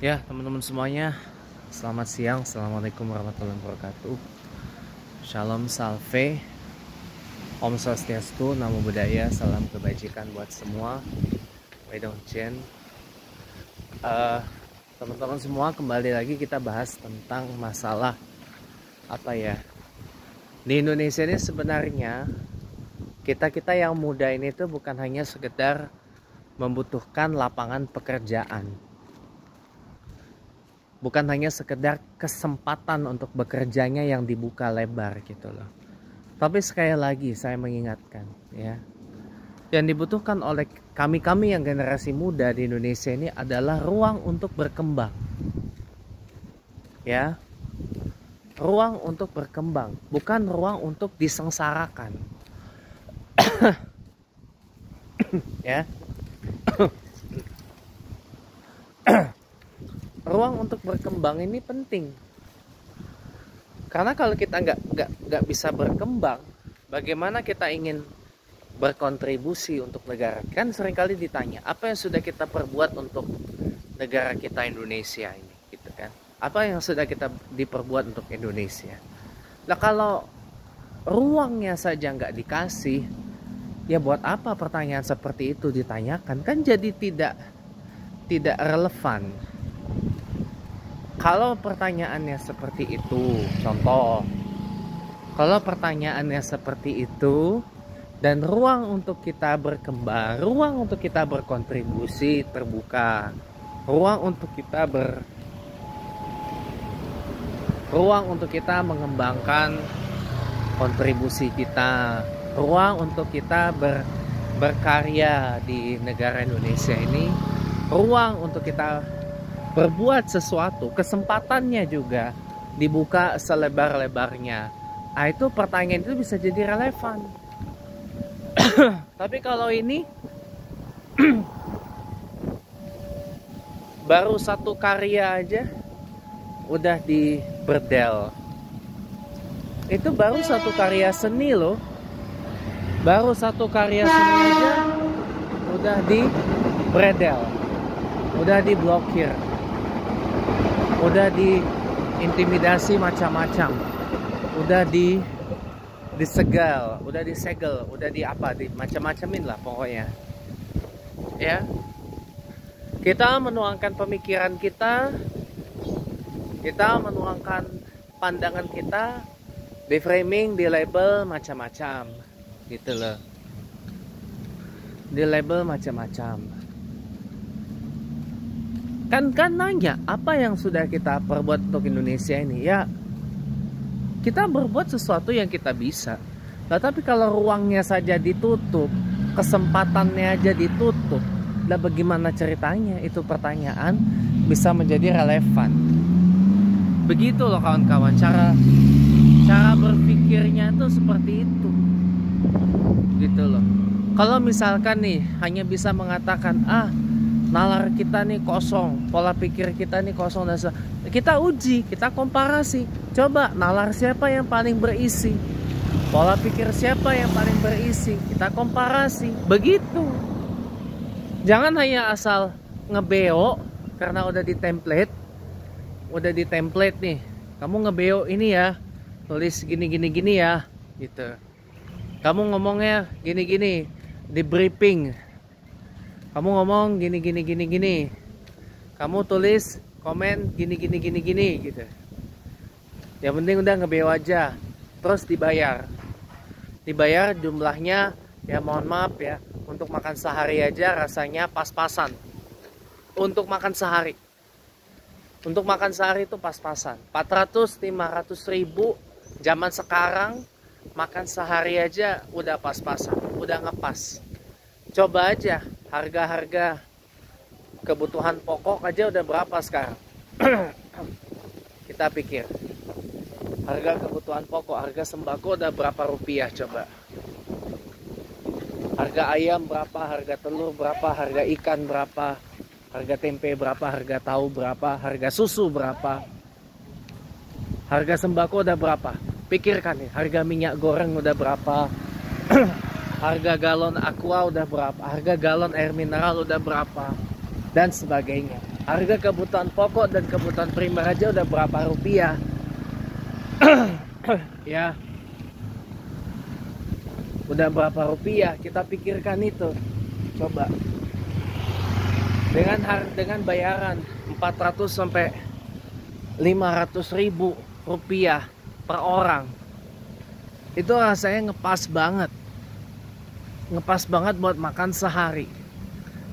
Ya, teman-teman semuanya, selamat siang. Assalamualaikum warahmatullahi wabarakatuh. Shalom, salve, Om Swastiastu, Namo Buddhaya, salam kebajikan buat semua. Wei Dong Chen. Teman-teman semua, kembali lagi kita bahas tentang masalah apa ya? Di Indonesia ini sebenarnya kita yang muda ini tuh bukan hanya sekedar membutuhkan lapangan pekerjaan. Bukan hanya sekedar kesempatan untuk bekerjanya yang dibuka lebar gitu loh. Tapi sekali lagi saya mengingatkan ya, yang dibutuhkan oleh kami yang generasi muda di Indonesia ini adalah ruang untuk berkembang. Ya. Ruang untuk berkembang, bukan ruang untuk disengsarakan. Ya. Ruang untuk berkembang ini penting, karena kalau kita nggak bisa berkembang, bagaimana kita ingin berkontribusi untuk negara? Kan seringkali ditanya, apa yang sudah kita perbuat untuk negara kita Indonesia ini, gitu kan? Apa yang sudah kita diperbuat untuk Indonesia? Nah, kalau ruangnya saja nggak dikasih, ya buat apa pertanyaan seperti itu ditanyakan? Kan jadi tidak relevan. Kalau pertanyaannya seperti itu, contoh, kalau pertanyaannya seperti itu dan ruang untuk kita berkembang, ruang untuk kita berkontribusi terbuka, ruang untuk kita mengembangkan kontribusi kita, ruang untuk kita berkarya di negara Indonesia ini, ruang untuk kita berbuat sesuatu, kesempatannya juga dibuka selebar-lebarnya. Nah, itu pertanyaan itu bisa jadi relevan. Tapi kalau ini baru satu karya aja udah di berdel. Itu baru satu karya seni loh. Baru satu karya seni aja udah di bredel, udah diblokir, udah diintimidasi macam-macam, udah disegel, udah disegel, udah di macam-macamin lah pokoknya. Ya, kita menuangkan pemikiran kita menuangkan pandangan kita, di framing, di label macam-macam, gitu loh, di label macam-macam. Kan nanya apa yang sudah kita perbuat untuk Indonesia ini. Ya, kita berbuat sesuatu yang kita bisa. Nah, tapi kalau ruangnya saja ditutup, kesempatannya aja ditutup, lah bagaimana ceritanya itu pertanyaan bisa menjadi relevan. Begitu loh kawan-kawan, cara berpikirnya itu seperti itu, gitu loh. Kalau misalkan nih hanya bisa mengatakan nalar kita nih kosong, pola pikir kita nih kosong, dan kita uji, kita komparasi. Coba nalar siapa yang paling berisi, pola pikir siapa yang paling berisi, kita komparasi. Begitu. Jangan hanya asal ngebeo karena udah di template nih. Kamu ngebeo ini ya, tulis gini ya, gitu. Kamu ngomongnya gini, di briefing kamu ngomong gini. Kamu tulis komen gini gitu. Yang penting udah nge-BO aja. Terus dibayar jumlahnya, ya mohon maaf ya, untuk makan sehari aja rasanya pas-pasan. Untuk makan sehari itu pas-pasan. 400-500 ribu zaman sekarang, makan sehari aja udah pas-pasan, udah ngepas. Coba aja harga kebutuhan pokok aja udah berapa sekarang. Kita pikir harga kebutuhan pokok, harga sembako udah berapa rupiah coba. Harga ayam berapa, harga telur berapa, harga ikan berapa, harga tempe berapa, harga tahu berapa, harga susu berapa, harga sembako udah berapa. Pikirkan nih, harga minyak goreng udah berapa. Harga galon aqua udah berapa, harga galon air mineral udah berapa, dan sebagainya. Harga kebutuhan pokok dan kebutuhan primer aja udah berapa rupiah. Ya, udah berapa rupiah, kita pikirkan itu. Coba dengan bayaran 400 sampai 500 ribu rupiah per orang, itu rasanya ngepas banget buat makan sehari.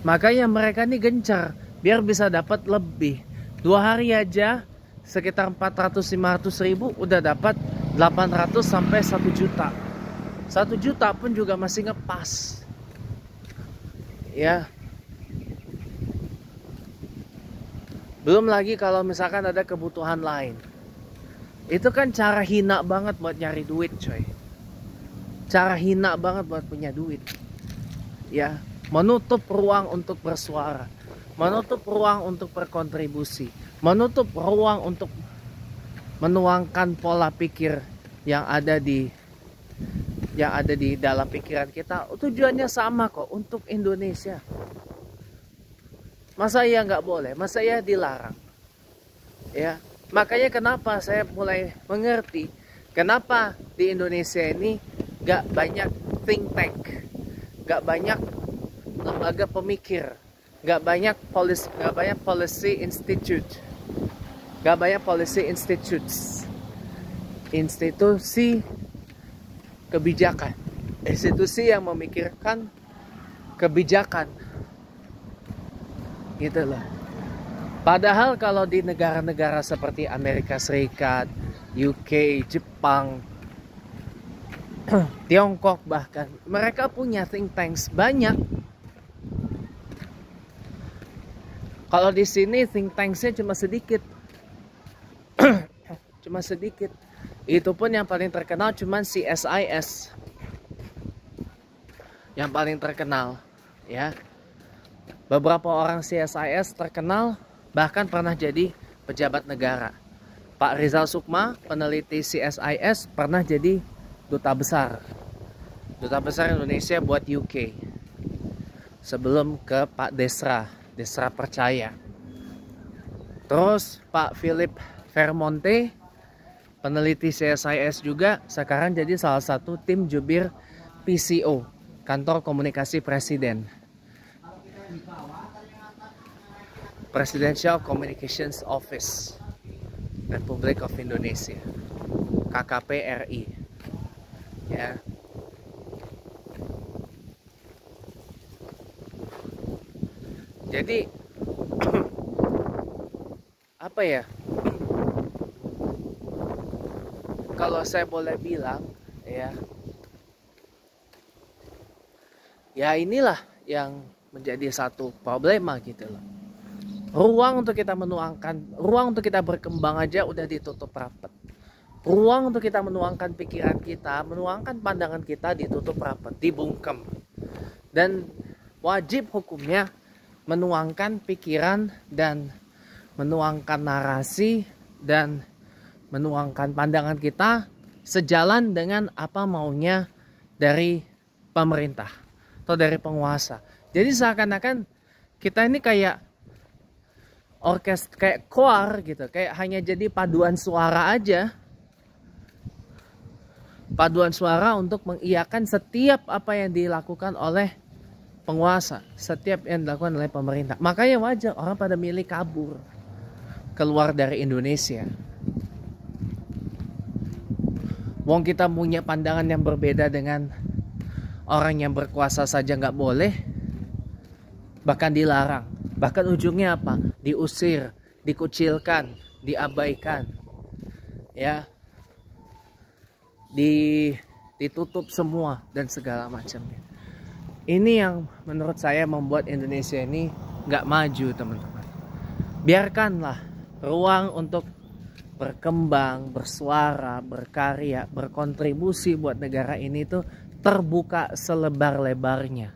Makanya mereka nih gencar biar bisa dapat lebih. 2 hari aja sekitar 400-500 ribu udah dapat 800 sampai 1 juta. 1 juta pun juga masih ngepas. Ya. Belum lagi kalau misalkan ada kebutuhan lain. Itu kan cara hina banget buat nyari duit, coy. Cara hina banget buat punya duit. Ya, menutup ruang untuk bersuara, menutup ruang untuk berkontribusi, menutup ruang untuk menuangkan pola pikir yang ada di dalam pikiran kita. Tujuannya sama kok, untuk Indonesia. Masa ya nggak boleh? Masa ya dilarang? Ya, makanya kenapa saya mulai mengerti kenapa di Indonesia ini nggak banyak think tank, nggak banyak lembaga pemikir, nggak banyak policy institute, nggak banyak policy institutes, institusi kebijakan, institusi yang memikirkan kebijakan, gitu loh. Padahal kalau di negara-negara seperti Amerika Serikat, UK, Jepang, Tiongkok bahkan, mereka punya think tanks banyak. Kalau di sini think tanksnya cuma sedikit. Cuma sedikit. Itu pun yang paling terkenal cuma CSIS. Yang paling terkenal, ya. Beberapa orang CSIS terkenal, bahkan pernah jadi pejabat negara. Pak Rizal Sukma, peneliti CSIS, pernah jadi duta besar Indonesia buat UK. Sebelum ke Pak Desra Percaya. Terus Pak Philip Vermonte, peneliti CSIS juga, sekarang jadi salah satu tim jubir PCO, Kantor Komunikasi Presiden, Presidential Communications Office, Republik of Indonesia, KKP RI. Ya. Jadi apa ya? Kalau saya boleh bilang, ya inilah yang menjadi satu problema gitu loh. Ruang untuk kita menuangkan, ruang untuk kita berkembang aja udah ditutup rapat. Ruang untuk kita menuangkan pikiran kita, menuangkan pandangan kita ditutup rapat, dibungkem. Dan wajib hukumnya menuangkan pikiran dan menuangkan narasi dan menuangkan pandangan kita sejalan dengan apa maunya dari pemerintah atau dari penguasa. Jadi seakan-akan kita ini kayak orkes, kayak choir gitu, kayak hanya jadi paduan suara aja. Paduan suara untuk mengiyakan setiap apa yang dilakukan oleh penguasa, setiap yang dilakukan oleh pemerintah. Makanya wajar orang pada milih kabur keluar dari Indonesia. Wong kita punya pandangan yang berbeda dengan orang yang berkuasa saja nggak boleh, bahkan dilarang, bahkan ujungnya apa? Diusir, dikucilkan, diabaikan, ya, ditutup semua dan segala macamnya. Ini yang menurut saya membuat Indonesia ini nggak maju, teman-teman. Biarkanlah ruang untuk berkembang, bersuara, berkarya, berkontribusi buat negara ini tuh terbuka selebar-lebarnya.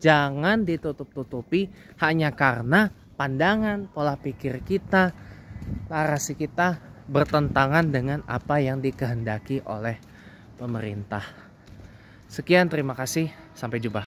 Jangan ditutup-tutupi hanya karena pandangan, pola pikir kita, narasi kita bertentangan dengan apa yang dikehendaki oleh pemerintah. Sekian, terima kasih, sampai jumpa.